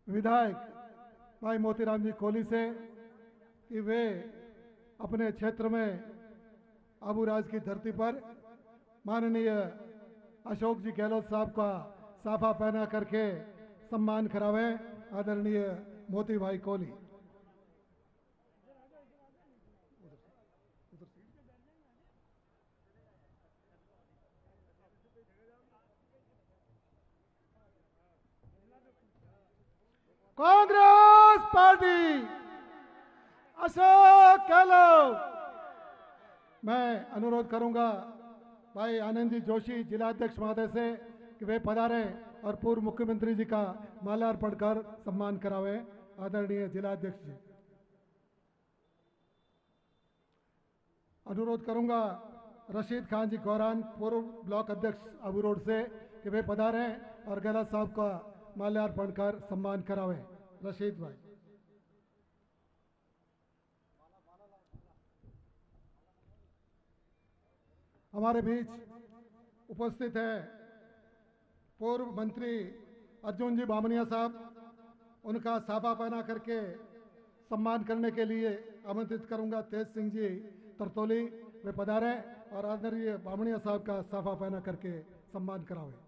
विधायक भाई मोतीराम जी कोहली से कि वे अपने क्षेत्र में आबूराज की धरती पर माननीय अशोक जी गहलोत साहब का साफा पहना करके सम्मान करावें। आदरणीय मोती भाई कोहली। कांग्रेस पार्टी अशोक गहलोत। मैं अनुरोध करूंगा भाई आनंद जी जोशी जिलाध्यक्ष महोदय से कि वे पधारें और पूर्व मुख्यमंत्री जी का माल्यार्पण कर सम्मान करावें। आदरणीय जिलाध्यक्ष जी। अनुरोध करूंगा रशीद खान जी गौरान पूर्व ब्लॉक अध्यक्ष अबू रोड से कि वे पधारें और गहलोत साहब का माल्यार्पण कर सम्मान करावें। रशीद भाई। हमारे बीच उपस्थित है पूर्व मंत्री अर्जुन जी बामनिया साहब। उनका साफा पहना करके सम्मान करने के लिए आमंत्रित करूंगा तेज सिंह जी तरतोली। वे पधारें और आदरणीय बामनिया साहब का साफा पहना करके सम्मान करावें।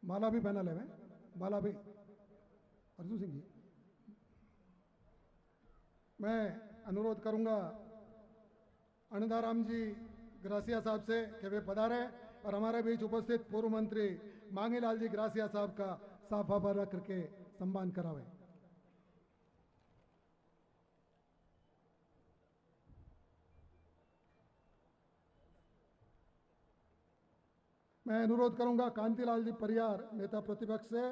माला भी पहना ले। माला भी अर्जुन सिंह जी। मैं अनुरोध करूंगा अनंदाराम जी ग्रासिया साहब से कि वे पधारें और हमारे बीच उपस्थित पूर्व मंत्री मांगीलाल जी ग्रासिया साहब का साफा पहना करके सम्मान करावें। मैं अनुरोध करूंगा कांतिलाल जी परियार नेता प्रतिपक्ष से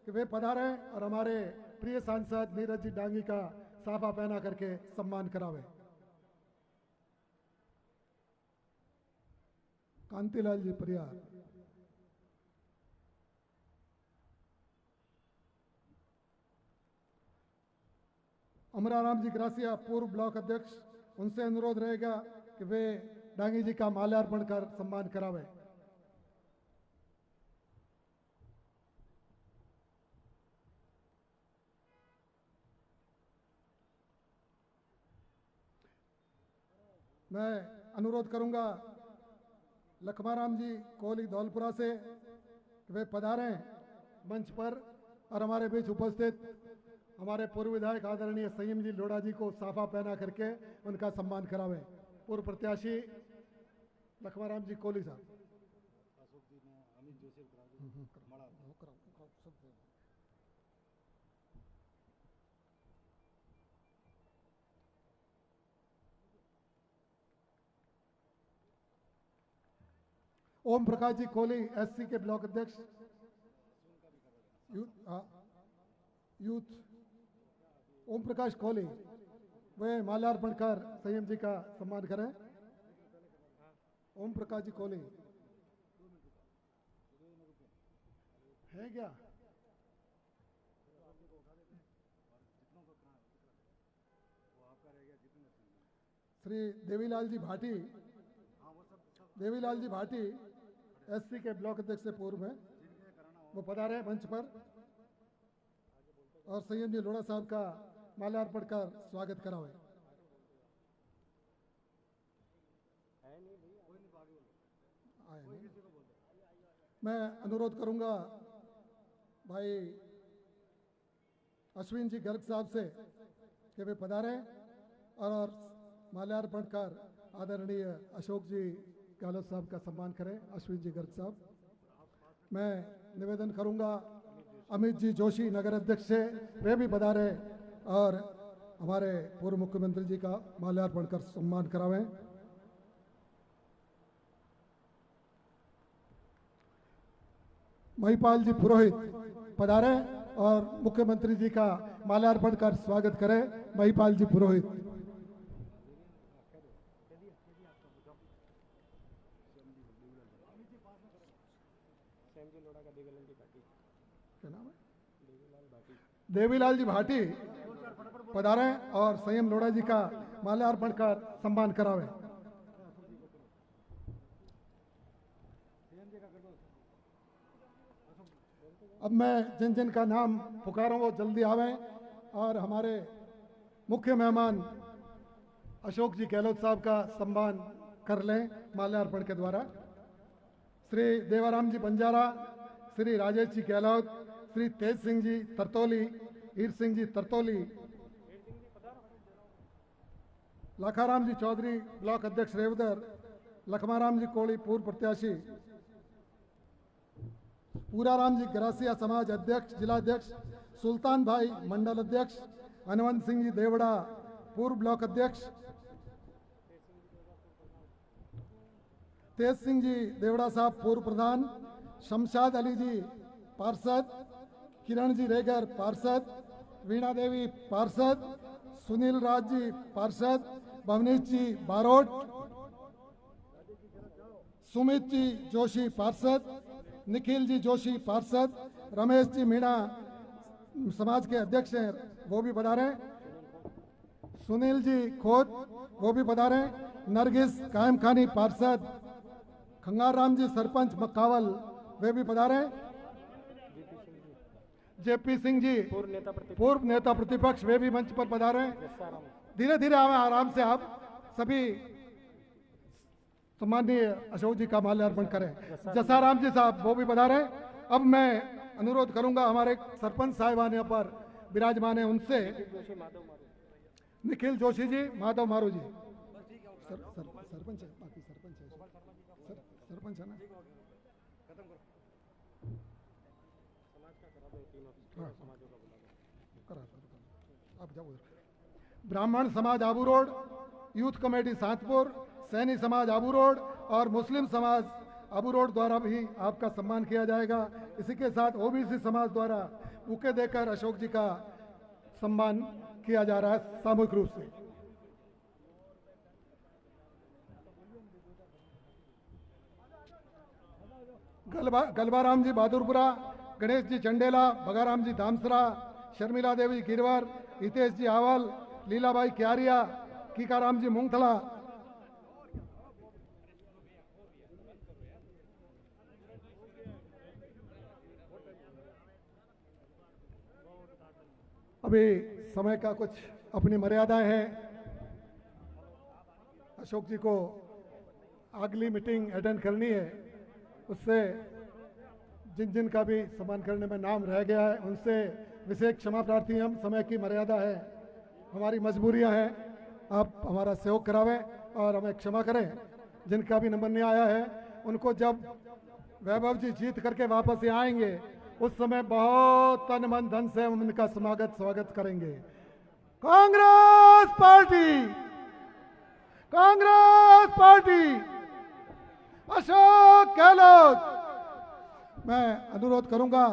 कि वे पधारें और हमारे प्रिय सांसद नीरज जी डांगी का साफा पहना करके सम्मान करावें। कांतिलाल जी परियार। अमराराम जी ग्रासिया पूर्व ब्लॉक अध्यक्ष, उनसे अनुरोध रहेगा कि वे डांगी जी का माल्यार्पण कर सम्मान करावें। मैं अनुरोध करूंगा लखमाराम जी कोहली धौलपुरा से कि वे पधारें मंच पर और हमारे बीच उपस्थित हमारे पूर्व विधायक आदरणीय संयम जी लोढ़ा जी को साफा पहना करके उनका सम्मान करावें। पूर्व प्रत्याशी लखमाराम जी कोहली साहब। ओम प्रकाश जी कोहली एससी के ब्लॉक अध्यक्ष यूथ ओम प्रकाश कोहली वे माल्यार्पण कर संयम जी का सम्मान करें। ओम प्रकाश जी कोहली है क्या? श्री देवीलाल जी भाटी। देवीलाल जी भाटी एससी के ब्लॉक अध्यक्ष से पूर्व में वो पधारे मंच पर और संयम जी लोढ़ा साहब का माल्यार्पण कर स्वागत करावे। मैं अनुरोध करूंगा भाई अश्विन जी गर्ग साहब से कि वे पधारे और माल्यार्पण कर आदरणीय अशोक जी गहलोत साहब का सम्मान करें। अश्विन जी गर्ग साहब। मैं निवेदन करूंगा अमित जी जोशी नगर अध्यक्ष से वे भी पधारे और हमारे पूर्व मुख्यमंत्री जी का माल्यार्पण कर सम्मान करावें। महिपाल जी पुरोहित पधारे और मुख्यमंत्री जी का माल्यार्पण कर स्वागत करें। महिपाल जी पुरोहित। क्या नाम है? देवीलाल जी भाटी। पधारें और संयम लोढ़ा जी का माल्यार्पण कर सम्मान करावे। अब मैं जिन जिन का नाम पुकारूं वो जल्दी आवें और हमारे मुख्य मेहमान अशोक जी गहलोत साहब का सम्मान कर लें माल्यार्पण के द्वारा। श्री देवाराम जी बंजारा, श्री राजेश जी गहलोत, श्री तेज सिंह जी तरतोली, हीर सिंह जी तरतोली, लाखाराम जी चौधरी ब्लॉक अध्यक्ष रेवदर, लखमाराम जी कोड़ी पूर्व प्रत्याशी, पूराराम जी गरासिया समाज अध्यक्ष जिलाध्यक्ष, सुल्तान भाई मंडल अध्यक्ष, हनुमंत सिंह जी देवड़ा पूर्व ब्लॉक अध्यक्ष, तेज सिंह जी देवड़ा साहब पूर्व प्रधान, शमशाद अली जी पार्षद, किरण जी रेगर पार्षद, वीणा देवी पार्षद, सुनील राज जी पार्षद, भवनीश जी बारोट, सुमित जी जोशी पार्षद, निखिल जी जोशी पार्षद, रमेश जी मीणा समाज के अध्यक्ष हैं वो भी पधारे, सुनील जी खोत वो भी पधारे, नरगिस कायम खानी पार्षद, खंगार राम जी सरपंच मक्कावल वे भी पधारे, जेपी सिंह जी पूर्व नेता प्रतिपक्ष वे भी मंच पर पधारे। धीरे धीरे आवे, आराम से आप सभी सम्माननीय अशोक जी का माल्यार्पण करें। जसाराम जी साहब वो भी पधारे। अब मैं अनुरोध करूंगा हमारे सरपंच साहिबान यहाँ पर विराजमान है उनसे, निखिल जोशी जी, माधव मारू जी, सरपंच है, बाकी सरपंच है, सरपंच है ना, आप जाओ। ब्राह्मण समाज Abu road, youth committee Satpur, Saini समाज आबू रोड और मुस्लिम समाज आबू रोड द्वारा भी आपका सम्मान किया जाएगा। इसी के साथ ओबीसी समाज द्वारा बुके देकर अशोक जी का सम्मान किया जा रहा है सामूहिक रूप से। गलबाराम जी बहादुरपुरा, गणेश जी चंडेला, भगाराम जी धामसरा, शर्मिला देवी गिरवर, हितेश जी आवल, लीलाबाई क्यारिया, कीकाराम जी मूंगथला, अभी समय का कुछ अपनी मर्यादाएं हैं। अशोक जी को अगली मीटिंग अटेंड करनी है, उससे जिन जिन का भी सम्मान करने में नाम रह गया है उनसे विशेष क्षमा प्रार्थी। हम समय की मर्यादा है, हमारी मजबूरियां हैं, आप हमारा सहयोग करावें और हमें क्षमा करें। जिनका भी नंबर नहीं आया है उनको जब वैभव जी जीत करके वापस यहाँ आएंगे उस समय बहुत तन मन धन से हम उनका स्वागत करेंगे। Congress party, Congress party, Ashok Gehlot. मैं अनुरोध करूंगा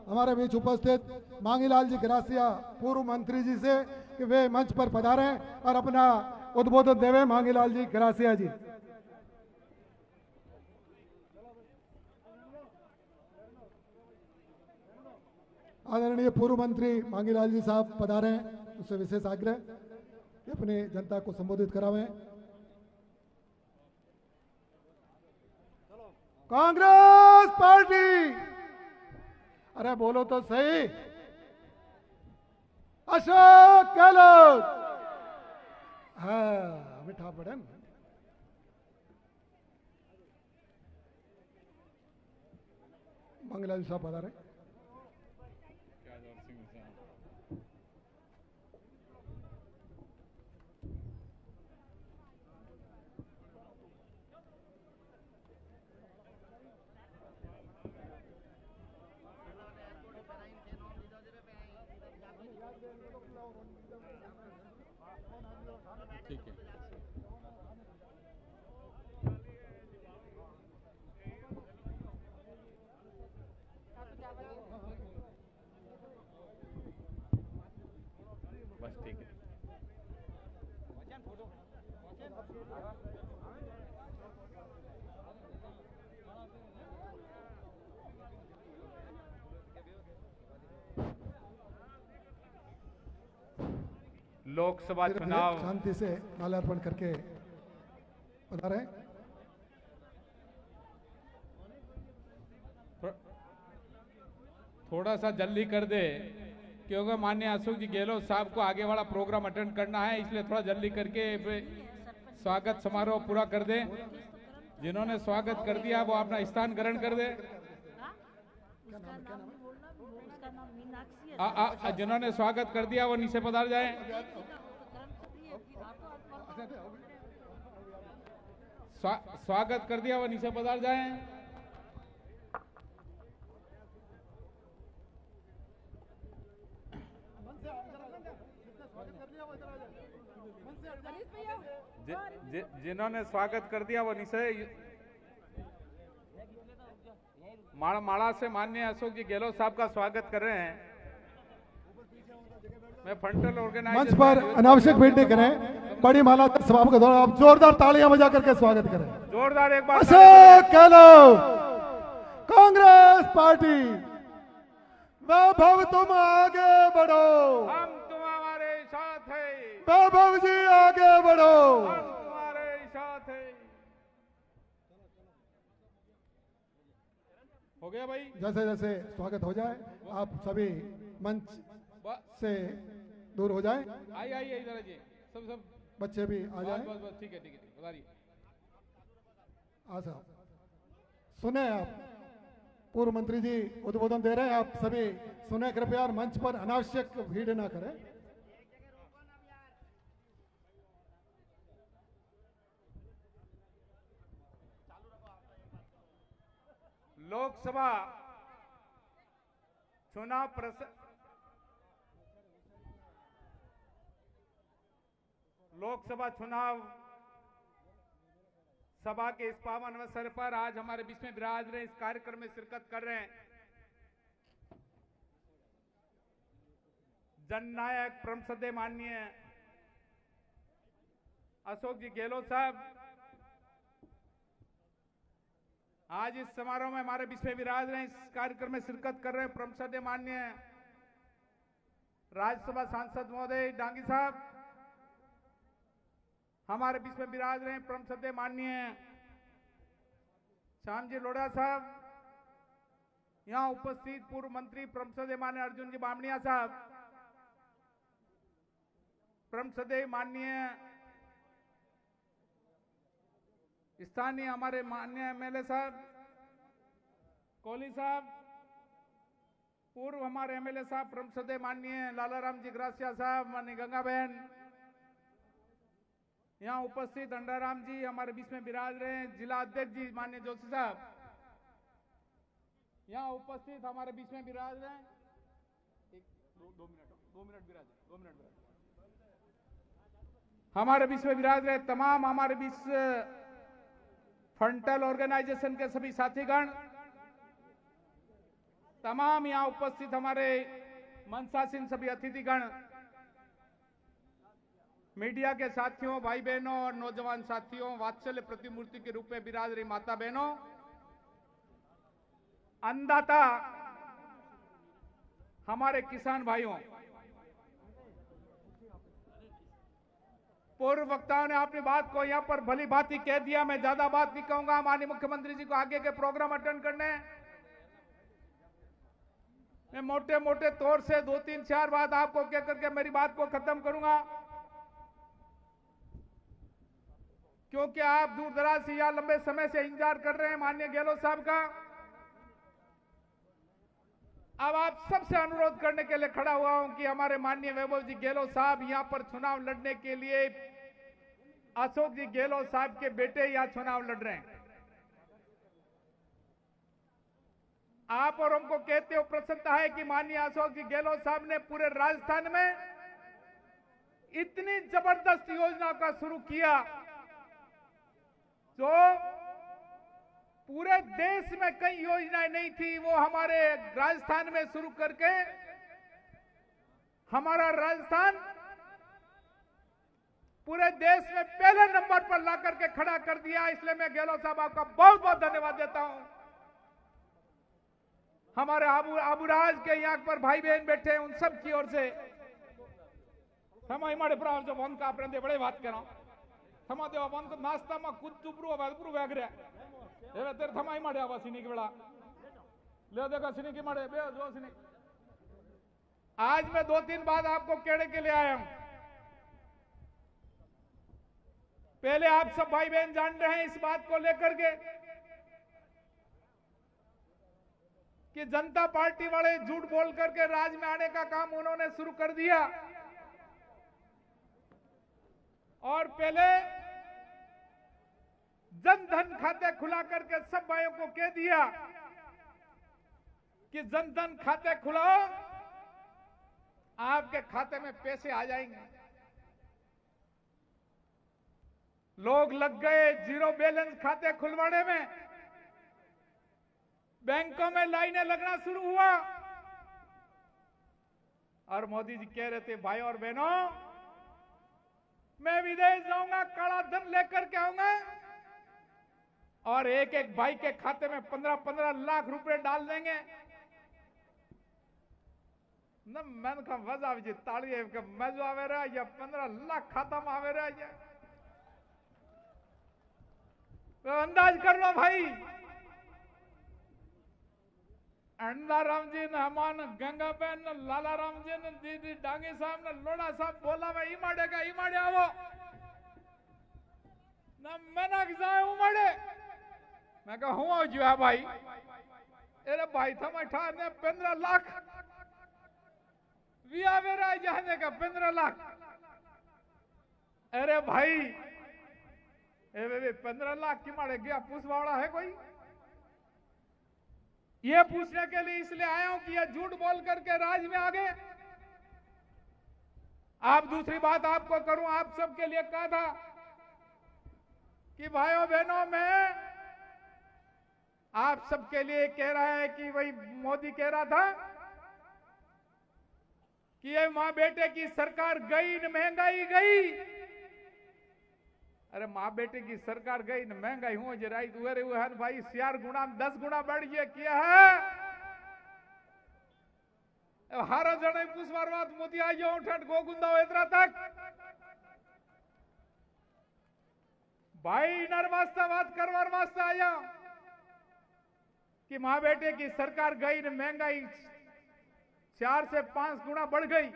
हमारे बीच उपस्थित मांगीलाल जी गरासिया पूर्व मंत्री जी से कि वे मंच पर पधारें और अपना उद्बोधन देवें। मांगीलाल जी गरासिया जी। आदरणीय पूर्व मंत्री मांगीलाल जी साहब पधारें, उससे विशेष आग्रह कि अपनी जनता को संबोधित करावें। कांग्रेस पार्टी, अरे बोलो तो सही, अशोक गहलोत। हाँ मिठा पड़े। मांगीलाल जी साहब पधारें। ठीक है। बस ठीक है। लोकसभा चुनाव शांति से माल्यार्पण करके पधारे। थोड़ा सा जल्दी कर दे क्योंकि माननीय अशोक जी गहलोत साहब को आगे वाला प्रोग्राम अटेंड करना है, इसलिए थोड़ा जल्दी करके स्वागत समारोह पूरा कर दे। जिन्होंने स्वागत कर दिया वो अपना स्थान ग्रहण कर दे। जिन्होंने स्वागत कर दिया वो नीचे पधार जाए। स्वागत कर दिया वो नीचे पधार जाए। जिन्होंने स्वागत कर दिया वो नीचे माड़ा से माननीय अशोक जी गहलोत साहब का स्वागत कर रहे हैं। मैं फ्रंटल ऑर्गेनाइजर मंच पर अनावश्यक भेंट नहीं करें। बड़ी माला सभा के दौरान आप जोरदार तालियां बजा करके स्वागत करें। जोरदार एक बार अशोक गहलोत कांग्रेस पार्टी वैभव तुम आगे बढ़ो, हम तुम्हारे साथ हैं। वैभव जी आगे बढ़ो, हम तुम्हारे साथ हैं। हो गया भाई। जैसे जैसे स्वागत हो जाए आप सभी मंच से दूर हो जाएं। आई इधर जी, सब बच्चे भी आ जाएं। बस ठीक है बताइए। साहब सुने, आप पूर्व मंत्री जी उद्बोधन दे रहे हैं, आप सभी सुने कृपया और मंच पर अनावश्यक भीड़ ना करें। लोकसभा चुनाव सभा के इस पावन अवसर पर आज हमारे बीच में विराज रहे, इस कार्यक्रम में शिरकत कर रहे हैं जननायक परम श्रद्धेय माननीय अशोक जी गहलोत साहब। आज इस समारोह में हमारे बीच में विराज रहे, इस कार्यक्रम में शिरकत कर रहे हैं परम श्रद्धेय माननीय राज्यसभा सांसद महोदय डांगी साहब। हमारे बीच में विराज रहे परम श्रद्धेय माननीय श्याम जी लोढ़ा साहब। यहां उपस्थित पूर्व मंत्री परम श्रद्धेय माननीय अर्जुन जी बामणिया साहब, परम श्रद्धेय माननीय स्थानीय हमारे माननीय एमएलए साहब कोहली साहब, पूर्व हमारे एमएलए साहब परम श्रद्धेय माननीय लालाराम जी ग्रासिया साहब, माननीय गंगा बहन। यहाँ उपस्थित अंडाराम जी हमारे बीच में विराज रहे हैं, जिला अध्यक्ष जी माननीय जोशी साहब। यहाँ उपस्थित हमारे बीच में विराज रहे हैं, दो मिनट विराज हमारे बीच में विराज रहे तमाम हमारे बीच फ्रंटल ऑर्गेनाइजेशन के सभी साथीगण, तमाम यहाँ उपस्थित हमारे मंचासीन सभी अतिथिगण, मीडिया के साथियों, भाई बहनों और नौजवान साथियों, वात्सल्य प्रतिमूर्ति के रूप में विराज रही माता बहनों, अन्नदाता हमारे किसान भाइयों, पूर्व वक्ताओं ने अपनी बात को यहां पर भली भांति कह दिया। मैं ज्यादा बात नहीं कहूंगा। माननीय मुख्यमंत्री जी को आगे के प्रोग्राम अटेंड करने मैं मोटे मोटे तौर से 2-3-4 बात आपको कह करके मेरी बात को खत्म करूंगा, क्योंकि आप दूर दराज से या लंबे समय से इंतजार कर रहे हैं माननीय गहलोत साहब का। अब आप सबसे अनुरोध करने के लिए खड़ा हुआ हूं कि हमारे माननीय वैभव जी गहलोत साहब यहां पर चुनाव लड़ने के लिए अशोक जी गहलोत साहब के बेटे यहां चुनाव लड़ रहे हैं। आप और हमको कहते हो प्रसन्नता है कि माननीय अशोक जी गहलोत साहब ने पूरे राजस्थान में इतनी जबरदस्त योजना का शुरू किया जो पूरे देश में कई योजनाएं नहीं थी, वो हमारे राजस्थान में शुरू करके हमारा राजस्थान पूरे देश में पहले नंबर पर ला करके खड़ा कर दिया। इसलिए मैं गहलोत साहब आपका बहुत बहुत धन्यवाद देता हूं। हमारे आबूराज के यहाँ पर भाई बहन बैठे हैं, उन सब की ओर से थमा इमाड़े प्राव जो वन का अपने बड़े बात करो थमा देवा वन को नाश्ता में खुद चुपरू वादपुर वेग रे एवे तेरे थमा इमाड़े आवा सिनी के बेड़ा ले देखो सिनी के माड़े बे जो सिनी आज मैं 2-3 बात आपको कहने के लिए आया हूं। पहले आप सब भाई बहन जान रहे हैं इस बात को लेकर के कि जनता पार्टी वाले झूठ बोल करके राज में आने का काम उन्होंने शुरू कर दिया और पहले जन धन खाते खुला करके सब भाइयों को कह दिया कि जन धन खाते खुलाओ आपके खाते में पैसे आ जाएंगे। लोग लग गए जीरो बैलेंस खाते खुलवाने में, बैंकों में लाइनें लगना शुरू हुआ और मोदी जी कह रहे थे भाई और बहनों मैं विदेश जाऊंगा काला धन लेकर के आऊंगा और एक एक भाई के खाते में 15-15 लाख रुपए डाल देंगे न मन का वजह जी ताली है कि मजो आवे रहा या 15 लाख खाता में आवे रहा या तो अंदाज कर लो भाई। अंडा राम जी ने हमान गंगा बहन ने लाला राम जी ने दीदी डांगी साहब ने लोड़ा साहब बोला मैं इमाड़े आवो न मनक जाए उमड़े मैं कहा हूं जो है भाई अरे भाई थम 15 लाख वी आवे रहा जाने का 15 लाख अरे भाई 15 लाख की मारे गया पूछवाड़ा है कोई ये पूछने के लिए इसलिए आया हूं कि ये झूठ बोल करके राज में आ गए। आप दूसरी बात आपको करूं आप सबके लिए कहा था कि भाइयों बहनों में आप सबके लिए कह रहा है कि वही मोदी कह रहा था कि ये मां बेटे की सरकार गई न महंगाई गई। अरे मां बेटे की सरकार गई न महंगाई हो जराई दुअरे हुए हर भाई 4 गुना 10 गुना बढ़ ये किया है। हारा जने पुष्पार बात मोदी आई जाओ ठंड गोगुंदा इतना तक भाई नरवास्ता बात करवार वास्ता आया कि मां बेटे की सरकार गई न महंगाई 4 से 5 गुना बढ़ गई।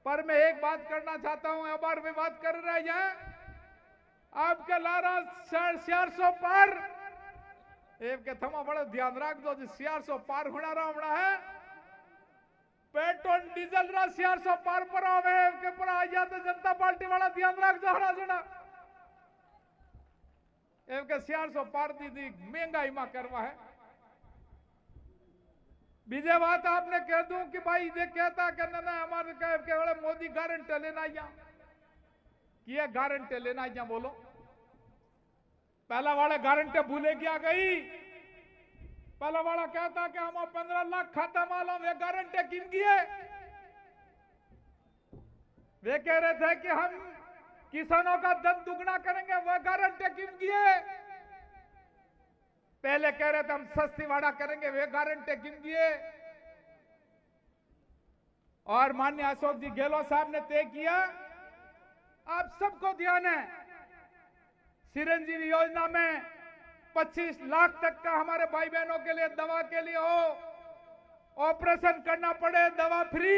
पर मैं एक बात करना चाहता हूं अब बार भी बात कर रहे हैं आपके लारा 400 पार एक के थमा बड़े ध्यान रख दो 400 पार होना रहा है पेट्रोल डीजल रा 400 पार पर आवे के पर आ जा तो जनता पार्टी वाला ध्यान रख दो हरा सुना एक के 400 पार दी महंगाई में करवा है। बीजे बात आपने कह दूं कि भाई ये कहता कि ना हमारे केवल मोदी गारंटी लेना या कि ये गारंटी लेना या बोलो पहला वाला गारंटी भूले क्या गई। पहला वाला कहता कि हम 15 लाख खाता मालूम वे गारंटी किन की है। वे कह रहे थे कि हम किसानों का धन दुगना करेंगे वह गारंटी किन की है। पहले कह रहे थे हम सस्ती वाड़ा करेंगे वे गारंटी किन की है। और माननीय अशोक जी गहलोत साहब ने तय किया आप सबको ध्यान है चिरंजीवी योजना में 25 लाख तक का हमारे भाई बहनों के लिए दवा के लिए हो ऑपरेशन करना पड़े दवा फ्री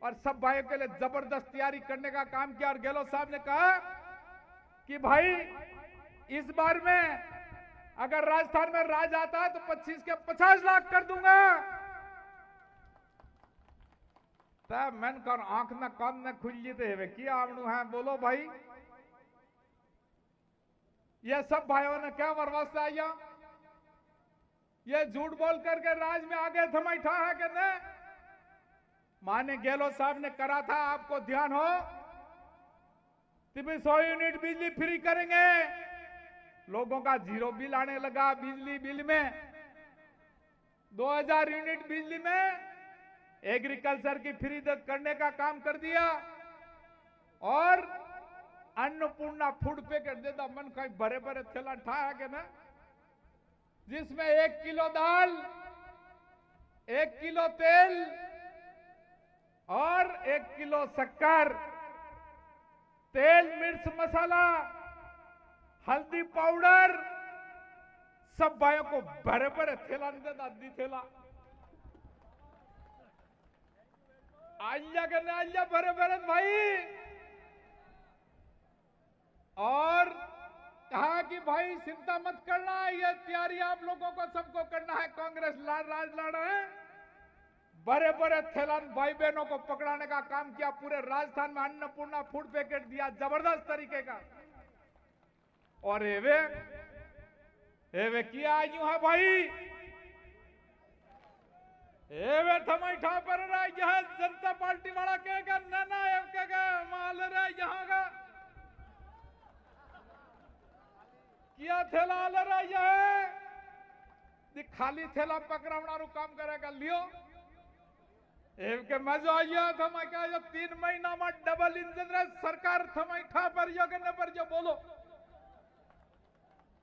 और सब भाइयों के लिए जबरदस्त तैयारी करने का काम किया। और गहलोत साहब ने कहा कि भाई इस बार में अगर राजस्थान में राज आता है तो 25 के 50 लाख कर दूंगा। तब मैंने कहा आंख न कान न खुल जीते वे क्या आवणु है बोलो भाई। ये सब भाइयों ने क्या वरवास्ता आया ये झूठ बोल करके राज में आगे थमाइठा है कि न माने गहलोत साहब ने करा था आपको ध्यान हो 100 यूनिट बिजली फ्री करेंगे। लोगों का जीरो बिल आने लगा बिजली बिल में 2000 यूनिट बिजली में एग्रीकल्चर की फ्री करने का काम कर दिया और अन्नपूर्णा फूड पैकेट देता मन का भरे भरे थैला ठाया के ना जिसमें 1 किलो दाल 1 किलो तेल और 1 किलो शक्कर, तेल, मिर्च मसाला, हल्दी पाउडर, सब भाइयों को भरे भरे थैला दी थैला आइया करने आइया भरे भरे भाई। और कहा कि भाई चिंता मत करना, ये तैयारी आप लोगों को सबको करना है, कांग्रेस राज लड़ा है। बड़े बड़े थैलान भाई बहनों को पकड़ाने का काम किया, पूरे राजस्थान में अन्नपूर्णा फूड पैकेट दिया जबरदस्त तरीके का। और एवे किया यूं है भाई, एवे थमाई ठा पर रहा यह जनता पार्टी वाला कहेगा नाना कहेगा माल रहा यहाँ का किया थैला ले रहा यह खाली थैला पकड़ावना काम करेगा लियो एव के मजा आया थमा क्या 3 महीना में डबल इंजन रे सरकार थमाई ठा पर जो के न पर जो बोलो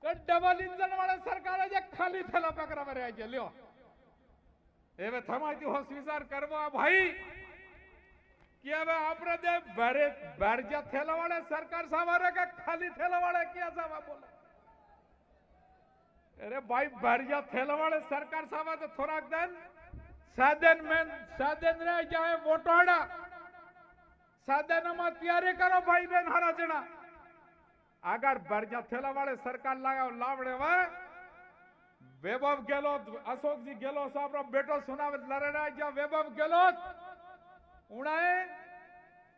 तो डबल इंजन वाले सरकार है खाली थैला पकड़ा रहा है लियो एवे थमाई होश विचार करवा भाई कि अब आपने दे भरे भरजा थैला वाले सरकार साहब का खाली थैला वाले किया साहब बोले अरे भाई भरजा थैला वाले सरकार साहब तो थोड़ा दिन साधन रह जाए वोटोड़ा साधन में तैयारी करो भाई बहन हरा जना अगर भरजा थैला वाले सरकार लगाओ लावड़े वा वैभव गहलोत अशोक जी गहलोत साहब रो बेटो सुना लड़े रहा जा वैभव गहलोत उड़ाए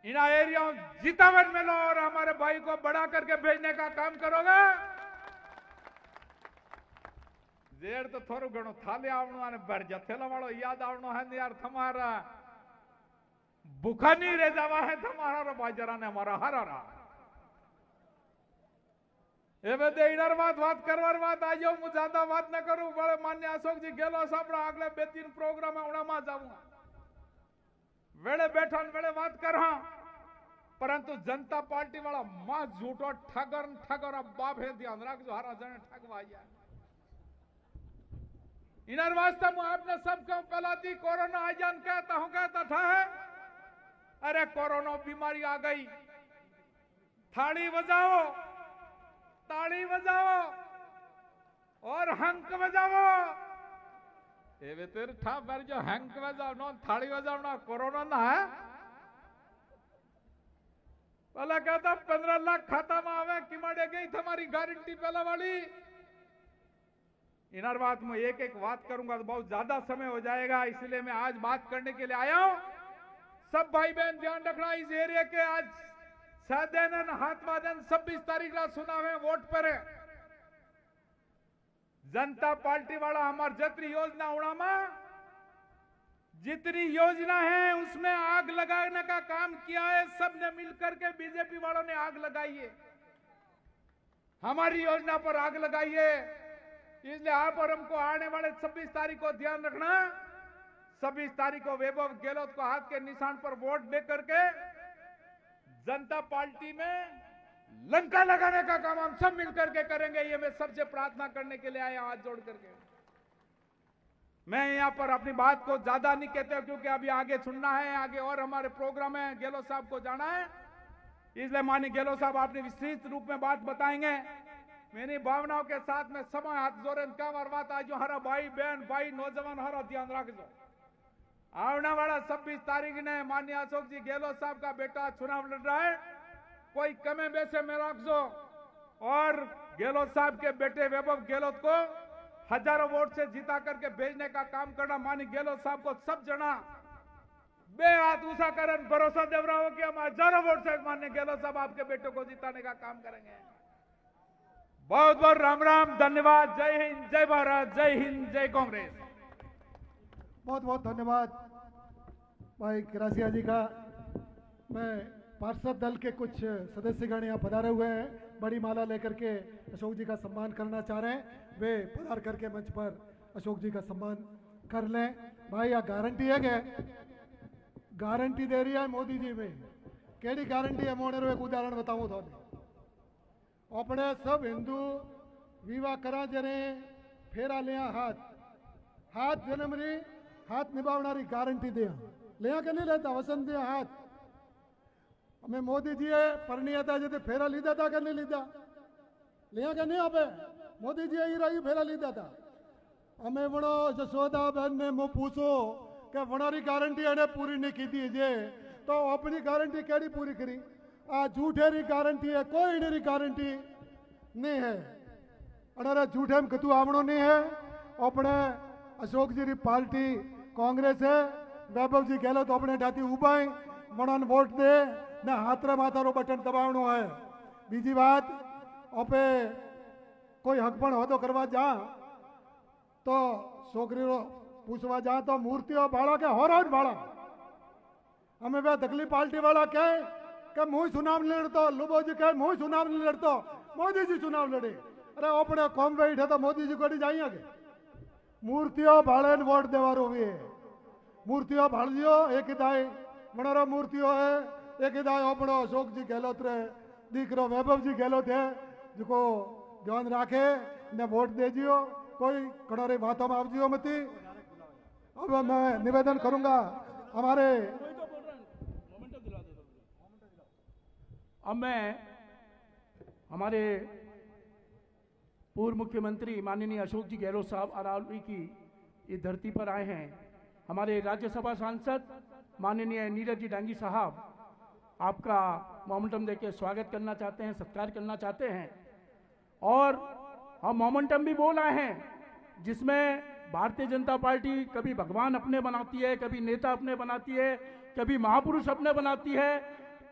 इना एरिया जीतावन में लो और हमारे भाई को बड़ा करके भेजने का काम करोगे जेर तो थोड़ो घणो थाले आवणो अने भरजा थैला वालो याद आवणो है यार तुम्हारा भूखा नहीं रह जावा है तुम्हारा रो बाजरा ने हमारा हरा रहा एवे दे इधर बात करवार बात आ जाओ मु ज्यादा बात न करूं बड़े मान्य अशोक जी गहलोत साहब अगले 2-3 प्रोग्राम उड़ा में जाऊंगा वेड़े बैठा वेड़े बात कर हाँ परंतु जनता पार्टी वाला मां झूठो ठगर बाप है ध्यान रखो हरा जने ठगवा आया इनर वास्ते मैं आपने सबको पहला दी कोरोना आ जान कहता था है अरे कोरोना बीमारी आ गई थाली बजाओ ताली बजाओ और हंक बजाओ एवे तेरे ठा बार जो हंक बजाओ नो थाली बजाओ ना कोरोना ना है पहला कहता 15 लाख खाता में आवे किमाड़े गई तुम्हारी गारंटी पहला वाली इनर बात में एक बात करूंगा तो बहुत ज्यादा समय हो जाएगा इसलिए मैं आज बात करने के लिए आया हूं सब भाई बहन ध्यान रखना इस एरिया के आज साधन हाथवादन 26 तारीख का सुना है वोट पर है जनता पार्टी वाला हमार जितनी योजना उड़ामा जितनी योजना है उसमें आग लगाने का काम किया है सबने मिलकर के बीजेपी वालों ने आग लगाई है हमारी योजना पर आग लगाई है इसलिए आप और हमको आने वाले 26 तारीख को ध्यान रखना 26 तारीख को वैभव गहलोत को हाथ के निशान पर वोट दे करके जनता पार्टी में लंका लगाने का काम हम सब मिलकर के करेंगे ये मैं सबसे प्रार्थना करने के लिए आया हाथ जोड़ करके मैं यहां पर अपनी बात को ज्यादा नहीं कहते क्योंकि अभी आगे सुनना है आगे और हमारे प्रोग्राम है गहलोत साहब को जाना है इसलिए माननीय गहलोत साहब आपने विस्तृत रूप में बात बताएंगे मेरी भावनाओं के साथ में समय हाथ जोड़े क्या बात आज हरा भाई बहन भाई नौजवान हरा ध्यान रखो आने वाला 26 तारीख ने माननीय अशोक जी गहलोत साहब का बेटा चुनाव लड़ रहा है कोई कमे बेसे में रखो और गहलोत साहब के बेटे वैभव गहलोत को हजारों वोट से जीता करके भेजने का काम करना माननीय गहलोत साहब को सब जना बे हाथ ऊंचा करन भरोसा दे रहा हो कि हम हजारों वोट से माननीय गहलोत साहब आपके बेटे को जिताने का काम करेंगे बहुत बहुत राम राम धन्यवाद जय हिंद जय भारत जय हिंद जय कांग्रेस बहुत बहुत धन्यवाद भाई किरासिया जी का मैं पार्षद दल के कुछ सदस्यगण यहाँ पधारे हुए हैं बड़ी माला लेकर के अशोक जी का सम्मान करना चाह रहे हैं वे पधार करके मंच पर अशोक जी का सम्मान कर लें भाई यह गारंटी है क्या गारंटी दे रही है मोदी जी में केड़ी गारंटी है मोने रो एक उदाहरण बताऊं तो अपने सब हिंदू विवाह करा जने फेरा लिया हाथ जन्म री हाथ निभावनारी गारंटी दिया लिया के नहीं लेता वसन दिया हाथ અમે મોદીજીએ પરણ્યા હતા જે ફેરા લીધા હતા કે નહીં લીધા लिया के नहीं आपे મોદીજીએ ही रही फेरा लीधा था અમે વણો જશોદાબેન ને હું પૂછો કે વણારી ગારંટી એને પૂરી नहीं की जे तो अपनी गारंटी केड़ी पूरी करी आ झूठेरी गारंटी है कोई नेरी गारंटी नहीं है अरे झूठे में कतु आवणो नहीं है अपने अशोक जी री पार्टी कांग्रेस है वैभव जी गहलोत अपने ढाती उबाई मणन वोट दे ने हाथरा माथारो बटन दबावणो है बीजी बात आपे कोई हकपण हो तो करवा जा तो छोकरी पूछवा जा तो मूर्तिओ भाड़ा के होरा भाड़ा हमें वे दखली पार्टी वाला कहे कि मुझ चुनाव नहीं लड़तो लुबो जी कहे मुझ चुनाव नहीं लड़तो मोदी जी चुनाव लड़े अरे अपने कॉम बैठे तो मोदी जी को जाइए के मूर्तिओ भाड़े वोट देवारो भी मूर्तिओ भाड़ दियो एक दाई मनारो मूर्तिओ है एक दाई अपनो अशोक जी गहलोत रे दीकरो वैभव जी गहलोत है जिको ध्यान राखे ने वोट दे जियो कोई कड़ोरी बातों में आप जियो मती अब मैं निवेदन करूंगा हमारे अब मैं हमारे पूर्व मुख्यमंत्री माननीय अशोक जी गहलोत साहब अरावली की इस धरती पर आए हैं। हमारे राज्यसभा सांसद माननीय नीरज जी डांगी साहब आपका मोमेंटम देके स्वागत करना चाहते हैं, सत्कार करना चाहते हैं। और हम मोमेंटम भी बोल आए हैं जिसमें भारतीय जनता पार्टी कभी भगवान अपने बनाती है, कभी नेता अपने बनाती है, कभी महापुरुष अपने बनाती है,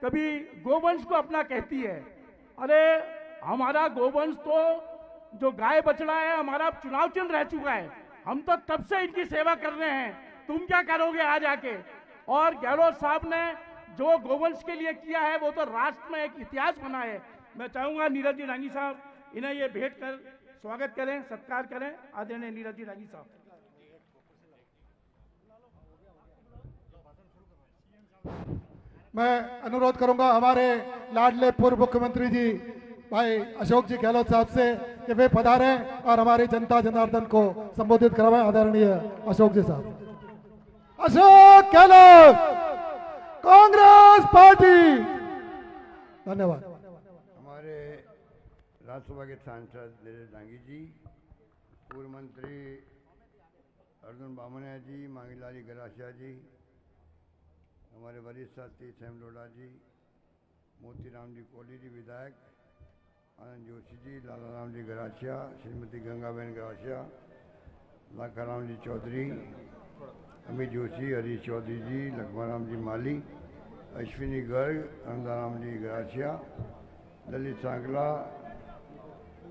कभी गोवंश को अपना कहती है। अरे हमारा गोवंश तो जो गाय बछड़ा है हमारा चुनाव चिन्ह रह चुका है, हम तो तब से इनकी सेवा कर रहे हैं, तुम क्या करोगे आ जाके। और गहलोत साहब ने जो गोवंश के लिए किया है वो तो राष्ट्र में एक इतिहास बना है। मैं चाहूंगा नीरज जी डांगी साहब इन्हें ये भेंट कर स्वागत करें, सत्कार करें। आदरणीय नीरज जी डांगी साहब। मैं अनुरोध करूंगा हमारे लाडले पूर्व मुख्यमंत्री जी भाई अशोक जी गहलोत साहब से कि वे पधारे और हमारी जनता जनार्दन को संबोधित करवाएं। आदरणीय अशोक जी साहब। अशोक गहलोत कांग्रेस पार्टी। धन्यवाद। हमारे राज्यसभा के सांसद नीरज डांगी जी, पूर्व मंत्री अर्जुन बामनिया जी, मांगीलाल गरासिया जी, हमारे वरिष्ठ साथी सैम लोढ़ा जी, मोतीराम जी कोहली जी विधायक, आनंद जोशी जी, लाला राम जी गरासिया, श्रीमती गंगाबेन गरासिया, लाखाराम जी चौधरी, अमित जोशी, हरीश चौधरी जी, लक्ष्मणराम जी माली, अश्विनी गर्ग, आनंदाराम जी गरासिया, ललित सांगला,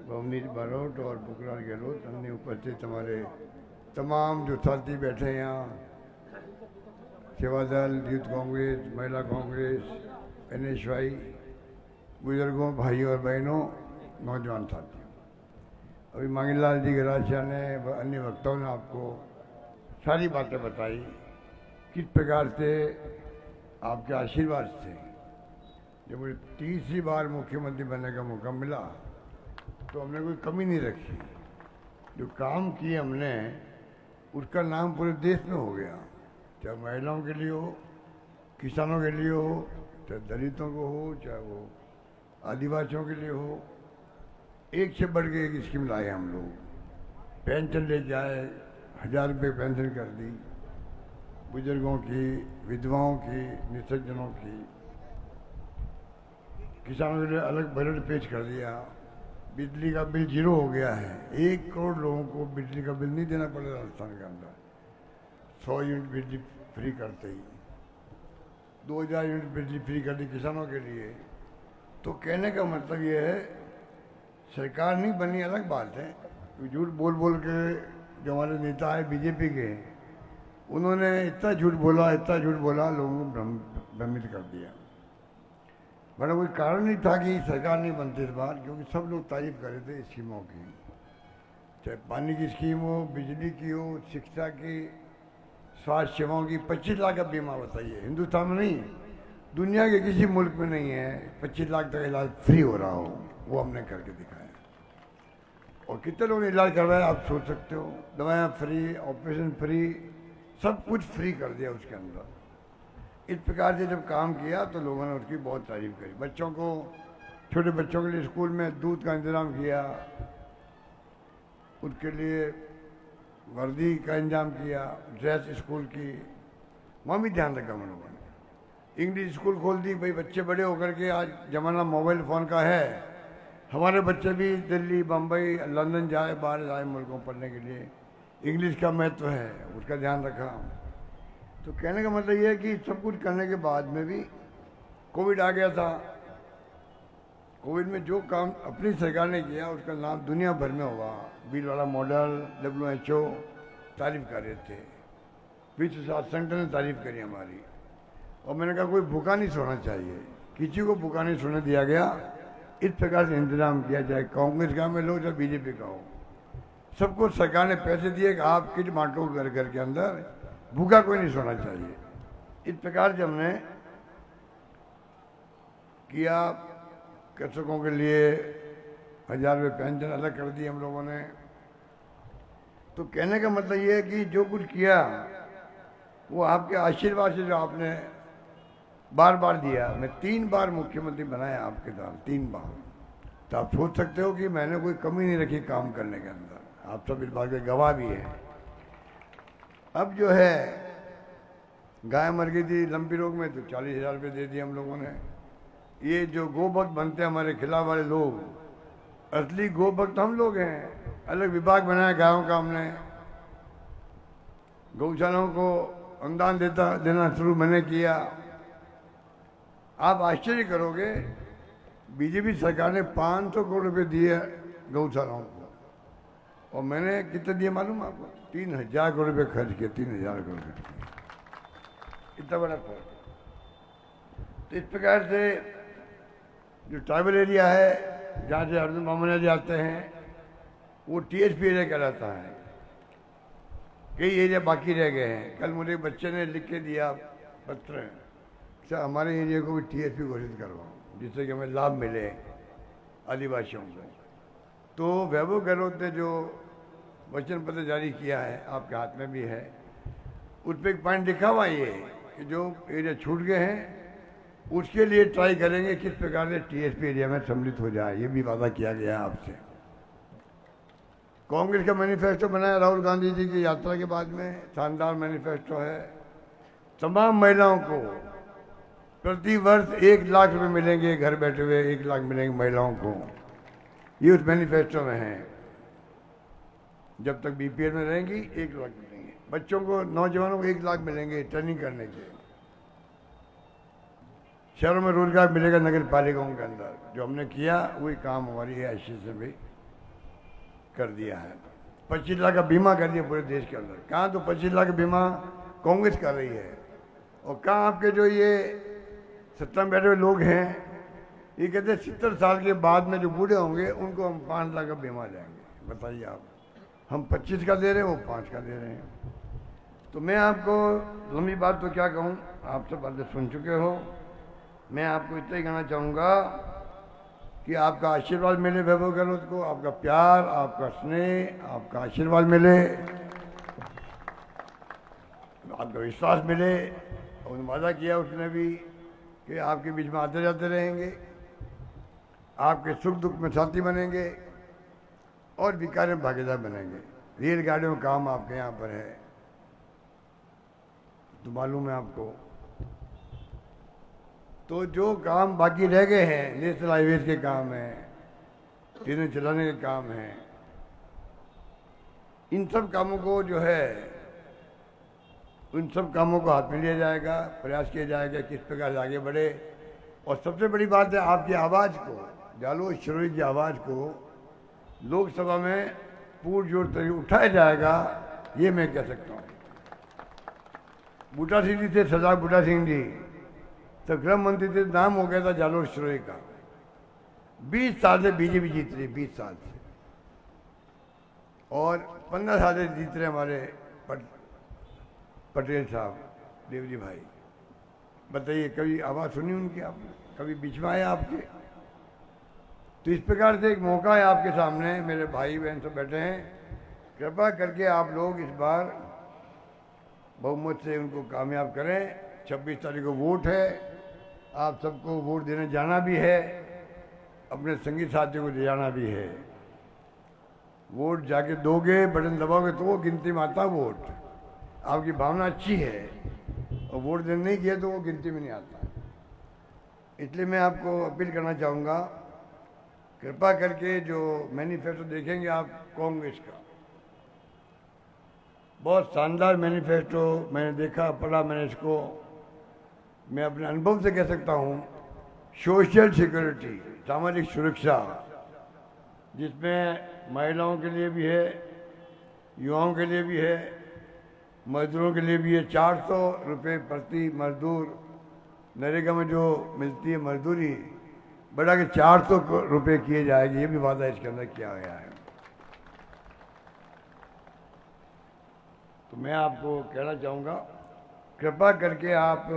भवनीत बारोट और पुखराज गहलोत, अन्य उपस्थित हमारे तमाम जो साथी बैठे हैं यहाँ, सेवादल, यूथ कांग्रेस, महिला कांग्रेस, NSY, बुजुर्गों, भाइयों और बहनों, नौजवान साथियों। अभी मांगीलाल जी गरासिया ने व अन्य वक्ताओं ने आपको सारी बातें बताई, किस प्रकार से आपके आशीर्वाद से जब मुझे तीसरी बार मुख्यमंत्री बनने का मौका मिला तो हमने कोई कमी नहीं रखी। जो काम किए हमने उसका नाम पूरे देश में हो गया, चाहे महिलाओं के लिए हो, किसानों के लिए हो, चाहे दलितों को हो, चाहे वो आदिवासियों के लिए हो। एक से बढ़ के एक स्कीम लाए हम लोग। पेंशन ले जाए, 1000 रुपये पेंशन कर दी, बुजुर्गों की, विधवाओं की, निसज्जनों की। किसानों के लिए अलग बजट पेश कर दिया। बिजली का बिल 0 हो गया है। 1 करोड़ लोगों को बिजली का बिल नहीं देना पड़ेगा राजस्थान के अंदर। 100 यूनिट बिजली फ्री करते ही 2000 यूनिट बिजली फ्री कर दी किसानों के लिए। तो कहने का मतलब ये है, सरकार नहीं बनी अलग बात है, तो झूठ बोल बोल के जो हमारे नेता है बीजेपी के, उन्होंने इतना झूठ बोला, लोगों को भ्रमित कर दिया। बड़ा कोई कारण नहीं था कि सरकार नहीं बनती इस बार, क्योंकि सब लोग तारीफ कर रहे थे स्कीमों की, चाहे पानी की स्कीम हो, बिजली की हो, शिक्षा की, स्वास्थ्य सेवाओं की। 25 लाख का बीमा बताइए, हिंदुस्तान में नहीं, दुनिया के किसी मुल्क में नहीं है 25 लाख तक इलाज फ्री हो रहा हो। वो हमने करके दिखाया। और कितने लोग इलाज कर रहे हैं आप सोच सकते हो। दवाएं फ्री, ऑपरेशन फ्री, सब कुछ फ्री कर दिया उसके अंदर। इस प्रकार से जब काम किया तो लोगों ने उसकी बहुत तारीफ करी। बच्चों को, छोटे बच्चों के लिए स्कूल में दूध का इंतजाम किया, उसके लिए वर्दी का इंतजाम किया, ड्रेस स्कूल की, वहाँ भी ध्यान रखा हम लोगों ने। इंग्लिश स्कूल खोल दी भाई, बच्चे बड़े होकर के, आज जमाना मोबाइल फ़ोन का है, हमारे बच्चे भी दिल्ली, बम्बई, लंदन जाए, बाहर जाए मुल्कों पढ़ने के लिए, इंग्लिश का महत्व है, उसका ध्यान रखा। तो कहने का मतलब ये है कि सब कुछ करने के बाद में भी कोविड आ गया था। कोविड में जो काम अपनी सरकार ने किया उसका नाम दुनिया भर में हुआ। भीलवाड़ा मॉडल, WHO तारीफ कर रहे थे, विश्व स्वास्थ्य संगठन ने तारीफ करी हमारी। और मैंने कहा कोई भूखा नहीं सोना चाहिए, किसी को भूखा नहीं सोने दिया गया। इस प्रकार से इंतजाम किया जाए, कांग्रेस का में लो चाहे BJP का हो, सबको सरकार ने पैसे दिए कि आप किट बांटो घर घर के अंदर, भूखा कोई नहीं सोना चाहिए। इस प्रकार से हमने किया। कृषकों के लिए 1000 रुपये पेंशन अलग कर दी हम लोगों ने। तो कहने का मतलब ये है कि जो कुछ किया वो आपके आशीर्वाद से, जो आपने बार बार दिया। मैं 3 बार मुख्यमंत्री बनाया आपके द्वारा, 3 बार। तो आप सोच सकते हो कि मैंने कोई कमी नहीं रखी काम करने के अंदर। आप सब इस बात के गवाह भी हैं। अब जो है गाय मर गई थी लंबी रोग में, तो 40,000 रुपये दे दिए हम लोगों ने। ये जो गोभक्त बनते हैं हमारे खिलाफ वाले लोग, असली गोभक्त हम लोग हैं। अलग विभाग बनाया गायों का हमने, गौशालाओं को अनुदान देना शुरू मैंने किया। आप आश्चर्य करोगे, BJP सरकार ने 500 करोड़ रुपए दिए गौशालाओं को, और मैंने कितने दिए मालूम आपको? 3,000 करोड़ रुपए खर्च किए, 3,000 करोड़ रुपए। इतना बड़ा फर्क है। तो इस प्रकार से जो ट्राइबल एरिया है, जहाँ से अर्जुन बामनिया जी आते हैं, वो TSP एरिया कहलाता है। कई एरिया बाकी रह गए हैं। कल मुझे बच्चे ने लिख के दिया पत्र, अच्छा हमारे एरिया को भी TSP घोषित करवाओ, जिससे कि हमें लाभ मिले आदिवासियों को। तो वैभव गहलोत ने जो वचन पत्र जारी किया है, आपके हाथ में भी है, उस पर एक पॉइंट लिखा हुआ ये कि जो एरिया छूट गए हैं उसके लिए ट्राई करेंगे किस प्रकार से TSP एरिया में सम्मिलित हो जाए। ये भी वादा किया गया है आपसे। कांग्रेस का मैनिफेस्टो बनाया राहुल गांधी जी की यात्रा के बाद में, शानदार मैनिफेस्टो है। तमाम महिलाओं को प्रति वर्ष 1 लाख रुपए मिलेंगे, घर बैठे हुए 1 लाख मिलेंगे महिलाओं को, ये उस मैनिफेस्टो में है। जब तक BPL में रहेंगी 1 लाख मिलेंगे। बच्चों को, नौजवानों को 1 लाख मिलेंगे ट्रेनिंग करने के। शहरों में रोजगार मिलेगा नगर पालिकाओं के अंदर। जो हमने किया वही काम हमारी ऐसी से भी कर दिया है। 25 लाख का बीमा कर दिया पूरे देश के अंदर। कहाँ तो 25 लाख का बीमा कांग्रेस कर रही है, और कहाँ आपके जो ये सत्ता में बैठे हुए लोग हैं, ये कहते हैं 70 साल के बाद में जो बूढ़े होंगे उनको हम 5 लाख का बीमा देंगे। बताइए आप, हम 25 का दे रहे हैं, वो 5 का दे रहे हैं। तो मैं आपको लंबी बात तो क्या कहूँ, आप सब बातें सुन चुके हो। मैं आपको इतना ही कहना चाहूँगा कि आपका आशीर्वाद मिले वैभव गहलोत को, आपका प्यार, आपका स्नेह, आपका आशीर्वाद मिले, आपका विश्वास मिले। और वादा किया उसने भी कि आपके बीच में आते जाते रहेंगे, आपके सुख दुख में साथी बनेंगे और विकास में भागीदार बनेंगे। रेलगाड़ियों में काम आपके यहाँ पर है तो मालूम है आपको। तो जो काम बाकी रह गए हैं, नेशनल हाईवेज के काम हैं, ट्रेनें चलाने के काम हैं, इन सब कामों को जो है, उन सब कामों को हाथ में लिया जाएगा, प्रयास किया जाएगा किस प्रकार से आगे बढ़े। और सबसे बड़ी बात है, आपकी आवाज़ को, जालूद श्रोरी की आवाज़ को लोकसभा में पुरजोर तरीके उठाया जाएगा, ये मैं कह सकता हूँ। बूटा सिंह जी थे, सरदार बूटा सिंह जी, तो गृह मंत्री थे, नाम हो गया था जालूद श्रोरी का। 20 साल से BJP जीत रही, 20 साल से, और 15 साल से जीत रहे हमारे पटेल साहब, देवजी भाई। बताइए, कभी आवाज़ सुनी उनकी आपने? कभी बीच में आया आपके? तो इस प्रकार से एक मौका है आपके सामने, मेरे भाई बहन सब बैठे हैं, कृपा करके आप लोग इस बार बहुमत से उनको कामयाब करें 26 तारीख को वोट है, आप सबको वोट देने जाना भी है, अपने संगी साथियों को ले जाना भी है। वोट जाके दोगे, बटन दबाओगे तो वो गिनती में आता वोट। आपकी भावना अच्छी है और वोट देने नहीं किया तो वो गिनती में नहीं आता। इसलिए मैं आपको अपील करना चाहूँगा, कृपा करके जो मैनिफेस्टो देखेंगे आप कांग्रेस का, बहुत शानदार मैनिफेस्टो मैंने देखा, पढ़ा मैंने इसको। मैं अपने अनुभव से कह सकता हूँ, सोशल सिक्योरिटी, सामाजिक सुरक्षा, जिसमें महिलाओं के लिए भी है, युवाओं के लिए भी है, मजदूरों के लिए भी है। 400 रुपये प्रति मजदूर, नरेगा में जो मिलती है मजदूरी, बढ़ा के 400 रुपये किए जाएगी, ये भी वादा इसके अंदर किया गया है। तो मैं आपको कहना चाहूँगा, कृपा करके आप,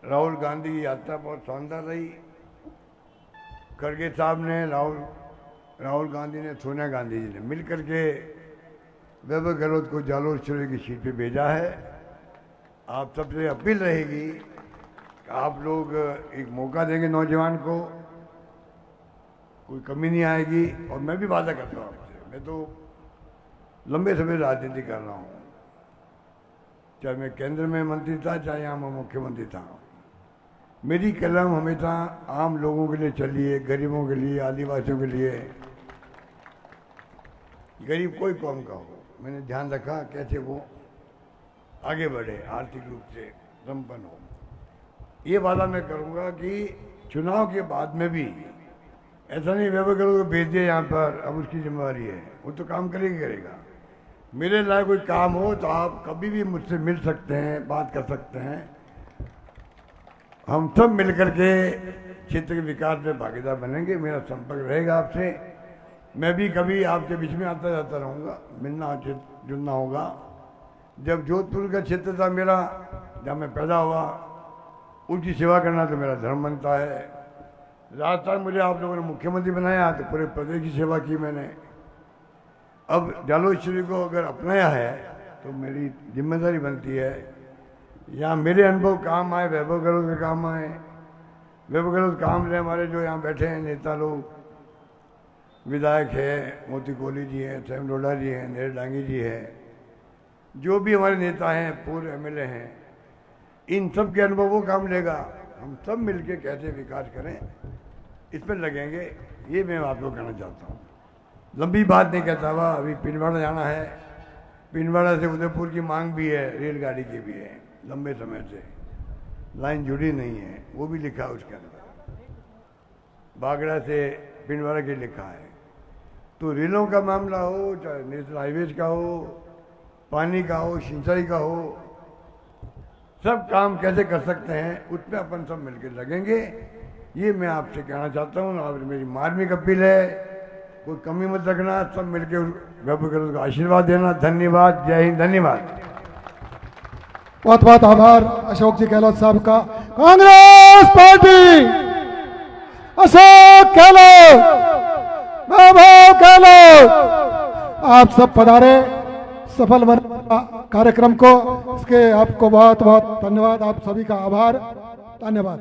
राहुल गांधी की यात्रा बहुत शानदार रही। खड़गे साहब ने, राहुल गांधी ने, सोनिया गांधी जी ने मिल करके वैभव गहलोत को जालोर चुरे की सीट पे भेजा है। आप सबसे अपील रहेगी कि आप लोग एक मौका देंगे नौजवान को, कोई कमी नहीं आएगी। और मैं भी वादा करता हूँ आपसे, मैं तो लंबे समय राजनीति कर रहा हूँ, चाहे मैं केंद्र में मंत्री था, चाहे यहाँ मैं मुख्यमंत्री था। मेरी कलम हमेशा आम लोगों के लिए चली है, गरीबों के लिए, आदिवासियों के लिए। गरीब कोई कौम का हो, मैंने ध्यान रखा कैसे वो आगे बढ़े, आर्थिक रूप से संपन्न हो। ये वादा मैं करूँगा कि चुनाव के बाद में भी ऐसा नहीं वैभव गहलोत को भेज दिया यहाँ पर, अब उसकी जिम्मेवारी है, वो तो काम करेगा। मेरे लायक कोई काम हो तो आप कभी भी मुझसे मिल सकते हैं, बात कर सकते हैं। हम सब मिलकर के क्षेत्र के विकास में भागीदार बनेंगे। मेरा संपर्क रहेगा आपसे, मैं भी कभी आपके बीच में आता जाता रहूँगा, मिलना जुलना होगा। जब जोधपुर का क्षेत्र था मेरा, जहाँ मैं पैदा हुआ, उसकी सेवा करना तो मेरा धर्म बनता है। राजस्थान मुझे आप लोगों ने मुख्यमंत्री बनाया तो पूरे प्रदेश की सेवा की मैंने। अब जालोश्वरी को अगर अपनाया है तो मेरी जिम्मेदारी बनती है, यहाँ मेरे अनुभव काम आए, वैभव गहलोत के काम आए। वैभव गहलोत काम रहे हमारे जो यहाँ बैठे हैं नेता लोग, विधायक है, मोती कोहली जी हैं, सैम लोढ़ा जी हैं, नेहरू डांगी जी हैं, जो भी हमारे नेता हैं, पूर्व एमएलए हैं, इन सब के अनुभव वो काम लेगा। हम सब मिलके कैसे विकास करें इस पर लगेंगे, ये मैं आप लोग कहना चाहता हूँ। लंबी बात नहीं कहता हुआ, अभी पिंडवाड़ा जाना है, पिंडवाड़ा से उदयपुर की मांग भी है, रेलगाड़ी की भी है, लंबे समय से लाइन जुड़ी नहीं है, वो भी लिखा है उसके अंदर। बागड़ा से पिंडवाड़ा के लिखा है। तो रेलों का मामला हो, चाहे नेशनल हाईवेज का हो, पानी का हो, सिंचाई का हो, सब काम कैसे कर सकते हैं उसमें अपन सब मिलकर लगेंगे, ये मैं आपसे कहना चाहता हूँ। और मेरी मार्मिक अपील है, कोई कमी मत रखना, सब मिलकर वैभव गहलोत को आशीर्वाद देना। धन्यवाद, जय हिंद, धन्यवाद। बहुत बहुत आभार अशोक जी गहलोत साहब का। कांग्रेस पार्टी, अशोक गहलोत, वैभव गहलोत, आप सब पधारे सफल बना कार्यक्रम को, इसके आपको बहुत बहुत धन्यवाद, आप सभी का आभार, धन्यवाद।